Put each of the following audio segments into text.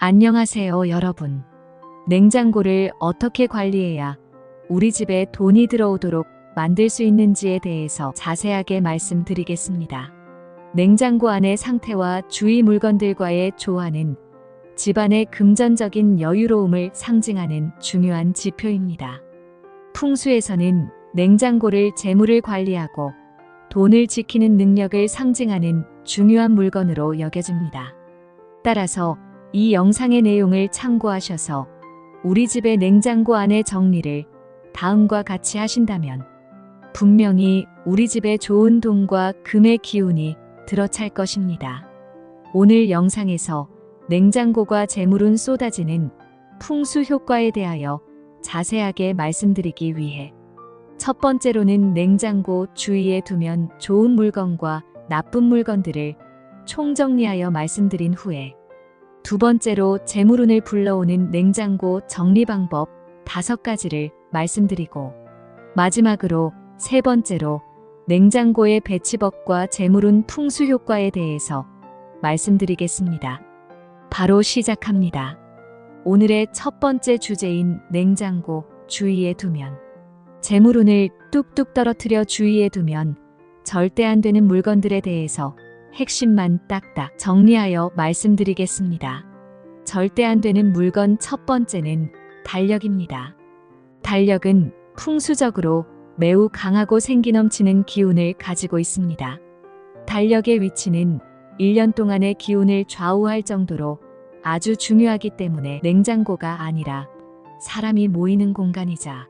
안녕하세요, 여러분. 냉장고를 어떻게 관리해야 우리 집에 돈이 들어오도록 만들 수 있는지에 대해서 자세하게 말씀드리겠습니다. 냉장고 안의 상태와 주위 물건들과의 조화는 집안의 금전적인 여유로움을 상징하는 중요한 지표입니다. 풍수에서는 냉장고를 재물을 관리하고 돈을 지키는 능력을 상징하는 중요한 물건으로 여겨집니다. 따라서 이 영상의 내용을 참고하셔서 우리 집의 냉장고 안의 정리를 다음과 같이 하신다면 분명히 우리 집에 좋은 돈과 금의 기운이 들어찰 것입니다. 오늘 영상에서 냉장고가 재물운 쏟아지는 풍수 효과에 대하여 자세하게 말씀드리기 위해 첫 번째로는 냉장고 주위에 두면 좋은 물건과 나쁜 물건들을 총정리하여 말씀드린 후에 두 번째로 재물운을 불러오는 냉장고 정리 방법 5가지를 말씀드리고 마지막으로 세 번째로 냉장고의 배치법과 재물운 풍수 효과에 대해서 말씀드리겠습니다. 바로 시작합니다. 오늘의 첫 번째 주제인 냉장고 주위에 두면 재물운을 뚝뚝 떨어뜨려 주위에 두면 절대 안 되는 물건들에 대해서 핵심만 딱딱 정리하여 말씀드리겠습니다. 절대 안 되는 물건 첫 번째는 달력입니다. 달력은 풍수적으로 매우 강하고 생기 넘치는 기운을 가지고 있습니다. 달력의 위치는 1년 동안의 기운을 좌우할 정도로 아주 중요하기 때문에 냉장고가 아니라 사람이 모이는 공간이자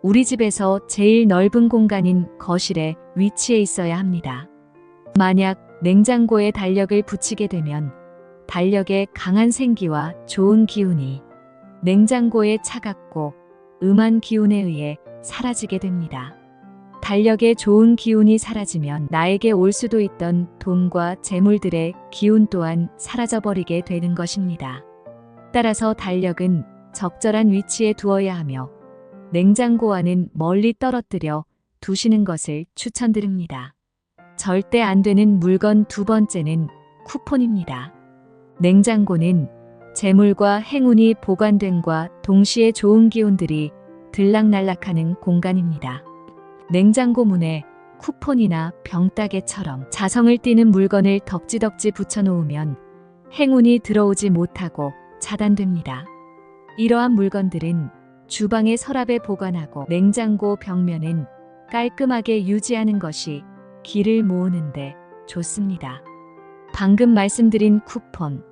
우리 집에서 제일 넓은 공간인 거실에 위치해 있어야 합니다. 만약 냉장고에 달력을 붙이게 되면 달력의 강한 생기와 좋은 기운이 냉장고의 차갑고 음한 기운에 의해 사라지게 됩니다. 달력의 좋은 기운이 사라지면 나에게 올 수도 있던 돈과 재물들의 기운 또한 사라져버리게 되는 것입니다. 따라서 달력은 적절한 위치에 두어야 하며 냉장고와는 멀리 떨어뜨려 두시는 것을 추천드립니다. 절대 안 되는 물건 두 번째는 쿠폰입니다. 냉장고는 재물과 행운이 보관됨과 동시에 좋은 기운들이 들락날락하는 공간입니다. 냉장고 문에 쿠폰이나 병따개처럼 자성을 띠는 물건을 덕지덕지 붙여놓으면 행운이 들어오지 못하고 차단됩니다. 이러한 물건들은 주방의 서랍에 보관하고 냉장고 벽면은 깔끔하게 유지하는 것이 기를 모으는데 좋습니다. 방금 말씀드린 쿠폰,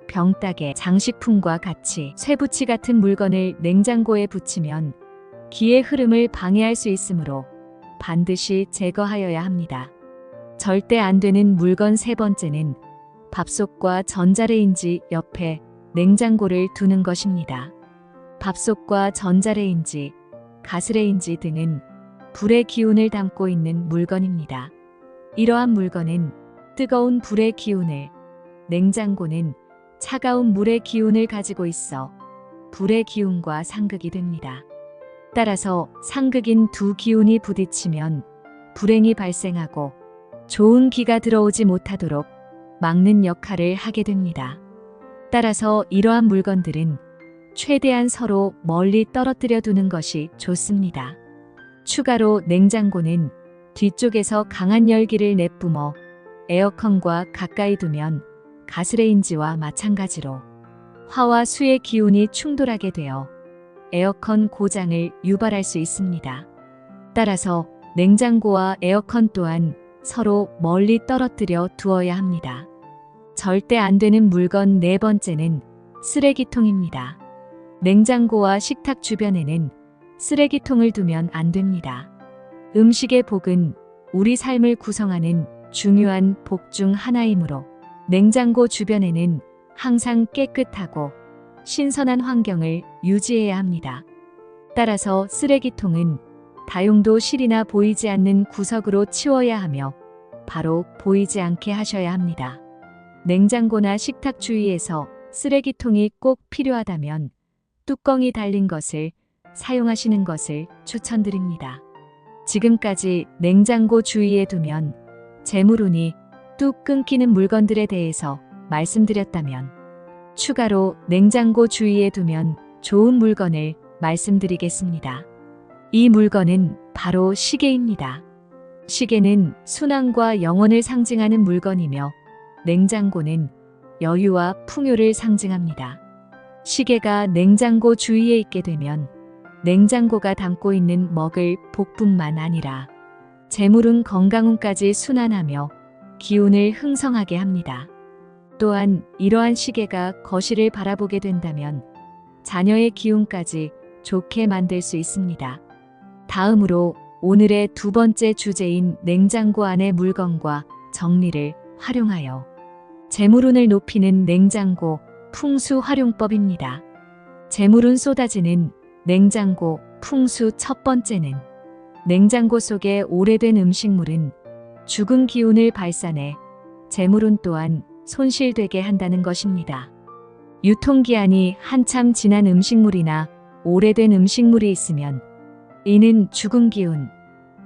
병따개, 장식품과 같이 쇠붙이 같은 물건을 냉장고에 붙이면 기의 흐름을 방해할 수 있으므로 반드시 제거하여야 합니다. 절대 안 되는 물건 세 번째는 밥솥과 전자레인지 옆에 냉장고를 두는 것입니다. 밥솥과 전자레인지, 가스레인지 등은 불의 기운을 담고 있는 물건입니다. 이러한 물건은 뜨거운 불의 기운을, 냉장고는 차가운 물의 기운을 가지고 있어 불의 기운과 상극이 됩니다. 따라서 상극인 두 기운이 부딪히면 불행이 발생하고 좋은 기가 들어오지 못하도록 막는 역할을 하게 됩니다. 따라서 이러한 물건들은 최대한 서로 멀리 떨어뜨려 두는 것이 좋습니다. 추가로 냉장고는 뒤쪽에서 강한 열기를 내뿜어 에어컨과 가까이 두면 가스레인지와 마찬가지로 화와 수의 기운이 충돌하게 되어 에어컨 고장을 유발할 수 있습니다. 따라서 냉장고와 에어컨 또한 서로 멀리 떨어뜨려 두어야 합니다. 절대 안 되는 물건 네 번째는 쓰레기통입니다. 냉장고와 식탁 주변에는 쓰레기통을 두면 안 됩니다. 음식의 복은 우리 삶을 구성하는 중요한 복 중 하나이므로 냉장고 주변에는 항상 깨끗하고 신선한 환경을 유지해야 합니다. 따라서 쓰레기통은 다용도실이나 보이지 않는 구석으로 치워야 하며 바로 보이지 않게 하셔야 합니다. 냉장고나 식탁 주위에서 쓰레기통이 꼭 필요하다면 뚜껑이 달린 것을 사용하시는 것을 추천드립니다. 지금까지 냉장고 주위에 두면 재물운이 뚝 끊기는 물건들에 대해서 말씀드렸다면 추가로 냉장고 주위에 두면 좋은 물건을 말씀드리겠습니다. 이 물건은 바로 시계입니다. 시계는 순환과 영원을 상징하는 물건이며 냉장고는 여유와 풍요를 상징합니다. 시계가 냉장고 주위에 있게 되면 냉장고가 담고 있는 먹을 복뿐만 아니라 재물운 건강운까지 순환하며 기운을 흥성하게 합니다. 또한 이러한 시계가 거실을 바라보게 된다면 자녀의 기운까지 좋게 만들 수 있습니다. 다음으로 오늘의 두 번째 주제인 냉장고 안의 물건과 정리를 활용하여 재물운을 높이는 냉장고 풍수 활용법입니다. 재물운 쏟아지는 냉장고 풍수 첫 번째는 냉장고 속에 오래된 음식물은 죽은 기운을 발산해 재물운 또한 손실되게 한다는 것입니다. 유통기한이 한참 지난 음식물이나 오래된 음식물이 있으면 이는 죽은 기운,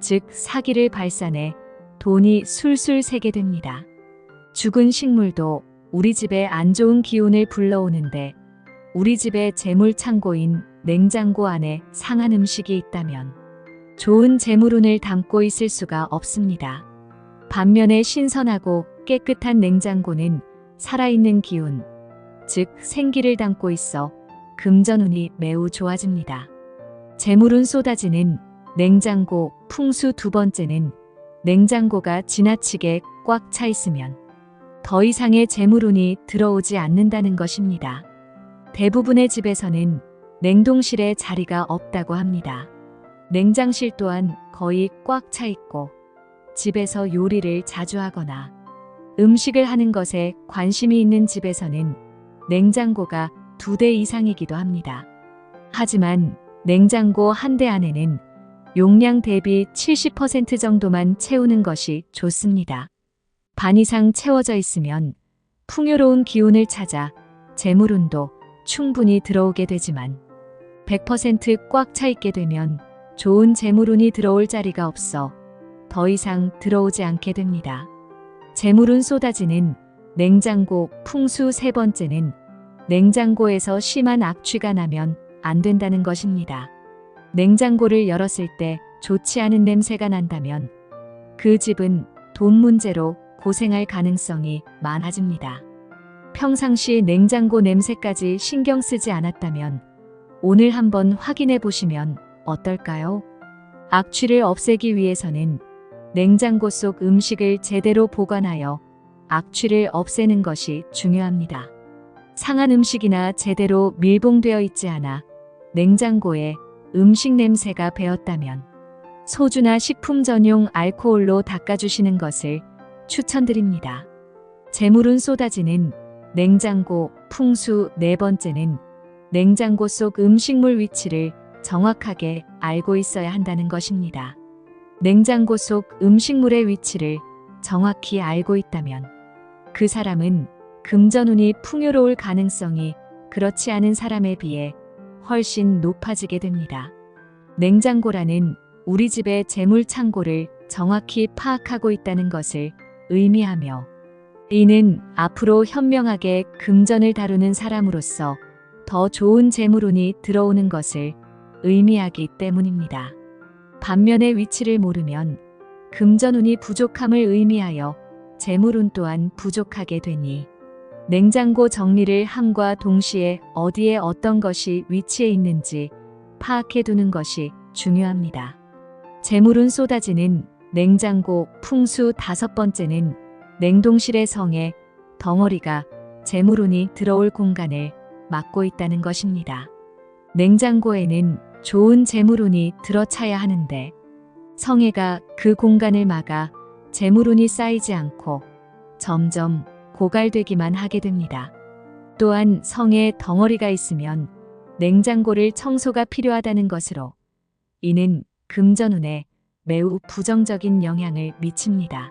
즉 사기를 발산해 돈이 술술 새게 됩니다. 죽은 식물도 우리 집에 안 좋은 기운을 불러오는데 우리 집의 재물 창고인 냉장고 안에 상한 음식이 있다면 좋은 재물운을 담고 있을 수가 없습니다. 반면에 신선하고 깨끗한 냉장고는 살아있는 기운, 즉 생기를 담고 있어 금전운이 매우 좋아집니다. 재물운 쏟아지는 냉장고 풍수 두 번째는 냉장고가 지나치게 꽉 차 있으면 더 이상의 재물운이 들어오지 않는다는 것입니다. 대부분의 집에서는 냉동실에 자리가 없다고 합니다. 냉장실 또한 거의 꽉 차 있고 집에서 요리를 자주 하거나 음식을 하는 것에 관심이 있는 집에서는 냉장고가 2대 이상이기도 합니다. 하지만 냉장고 한 대 안에는 용량 대비 70% 정도만 채우는 것이 좋습니다. 반 이상 채워져 있으면 풍요로운 기운을 찾아 재물운도 충분히 들어오게 되지만 100% 꽉 차 있게 되면 좋은 재물운이 들어올 자리가 없어 더 이상 들어오지 않게 됩니다. 재물운 쏟아지는 냉장고 풍수 세 번째는 냉장고에서 심한 악취가 나면 안 된다는 것입니다. 냉장고를 열었을 때 좋지 않은 냄새가 난다면 그 집은 돈 문제로 고생할 가능성이 많아집니다. 평상시 냉장고 냄새까지 신경 쓰지 않았다면 오늘 한번 확인해 보시면 어떨까요? 악취를 없애기 위해서는 냉장고 속 음식을 제대로 보관하여 악취를 없애는 것이 중요합니다. 상한 음식이나 제대로 밀봉되어 있지 않아 냉장고에 음식 냄새가 배었다면 소주나 식품 전용 알코올로 닦아주시는 것을 추천드립니다. 재물운 쏟아지는 냉장고 풍수 네 번째는 냉장고 속 음식물 위치를 정확하게 알고 있어야 한다는 것입니다. 냉장고 속 음식물의 위치를 정확히 알고 있다면 그 사람은 금전운이 풍요로울 가능성이 그렇지 않은 사람에 비해 훨씬 높아지게 됩니다. 냉장고라는 우리 집의 재물 창고를 정확히 파악하고 있다는 것을 의미하며 이는 앞으로 현명하게 금전을 다루는 사람으로서 더 좋은 재물운이 들어오는 것을 의미하기 때문입니다. 반면에 위치를 모르면 금전운이 부족함을 의미하여 재물운 또한 부족하게 되니 냉장고 정리를 함과 동시에 어디에 어떤 것이 위치해 있는지 파악해 두는 것이 중요합니다. 재물운 쏟아지는 냉장고 풍수 다섯 번째는 냉동실의 성에 덩어리가 재물운이 들어올 공간을 막고 있다는 것입니다. 냉장고에는 좋은 재물운이 들어차야 하는데 성에가 그 공간을 막아 재물운이 쌓이지 않고 점점 고갈되기만 하게 됩니다. 또한 성에 덩어리가 있으면 냉장고를 청소가 필요하다는 것으로 이는 금전운에 매우 부정적인 영향을 미칩니다.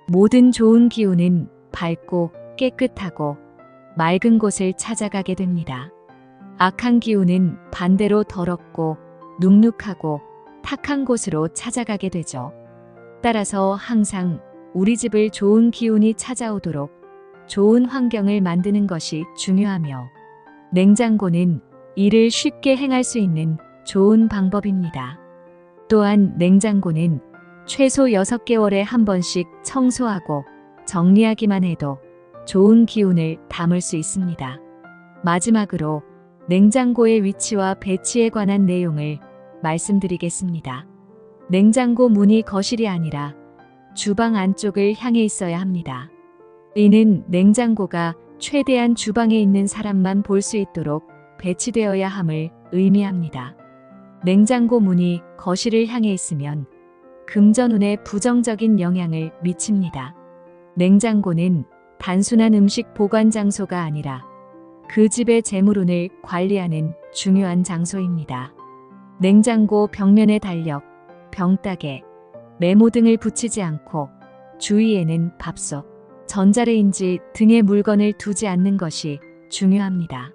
모든 좋은 기운은 밝고 깨끗하고 맑은 곳을 찾아가게 됩니다. 악한 기운은 반대로 더럽고 눅눅하고 탁한 곳으로 찾아가게 되죠. 따라서 항상 우리 집을 좋은 기운이 찾아오도록 좋은 환경을 만드는 것이 중요하며 냉장고는 이를 쉽게 행할 수 있는 좋은 방법입니다. 또한 냉장고는 최소 6개월에 한 번씩 청소하고 정리하기만 해도 좋은 기운을 담을 수 있습니다. 마지막으로 냉장고의 위치와 배치에 관한 내용을 말씀드리겠습니다. 냉장고 문이 거실이 아니라 주방 안쪽을 향해 있어야 합니다. 이는 냉장고가 최대한 주방에 있는 사람만 볼 수 있도록 배치되어야 함을 의미합니다. 냉장고 문이 거실을 향해 있으면 금전운에 부정적인 영향을 미칩니다. 냉장고는 단순한 음식 보관 장소가 아니라 그 집의 재물운을 관리하는 중요한 장소입니다. 냉장고 벽면에 달력, 병따개, 메모 등을 붙이지 않고 주위에는 밥솥, 전자레인지 등의 물건을 두지 않는 것이 중요합니다.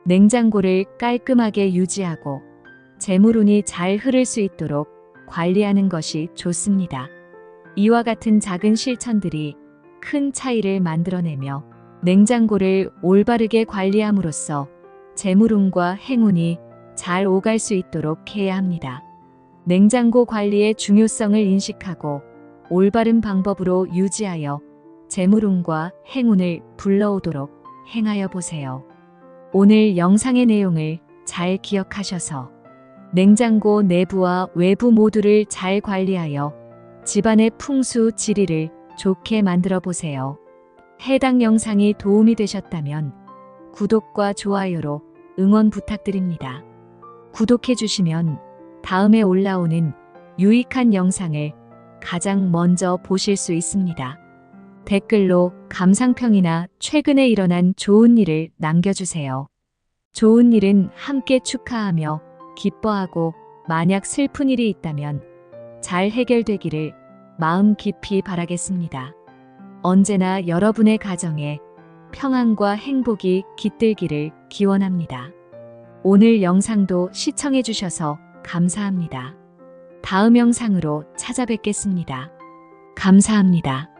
냉장고를 깔끔하게 유지하고 재물운이 잘 흐를 수 있도록 관리하는 것이 좋습니다. 이와 같은 작은 실천들이 큰 차이를 만들어내며 냉장고를 올바르게 관리함으로써 재물운과 행운이 잘 오갈 수 있도록 해야 합니다. 냉장고 관리의 중요성을 인식하고 올바른 방법으로 유지하여 재물운과 행운을 불러오도록 행하여 보세요. 오늘 영상의 내용을 잘 기억하셔서 냉장고 내부와 외부 모두를 잘 관리하여 집안의 풍수 지리를 좋게 만들어 보세요. 해당 영상이 도움이 되셨다면 구독과 좋아요로 응원 부탁드립니다. 구독해 주시면 다음에 올라오는 유익한 영상을 가장 먼저 보실 수 있습니다. 댓글로 감상평이나 최근에 일어난 좋은 일을 남겨주세요. 좋은 일은 함께 축하하며 기뻐하고 만약 슬픈 일이 있다면 잘 해결되기를 마음 깊이 바라겠습니다. 언제나 여러분의 가정에 평안과 행복이 깃들기를 기원합니다. 오늘 영상도 시청해 주셔서 감사합니다. 다음 영상으로 찾아뵙겠습니다. 감사합니다.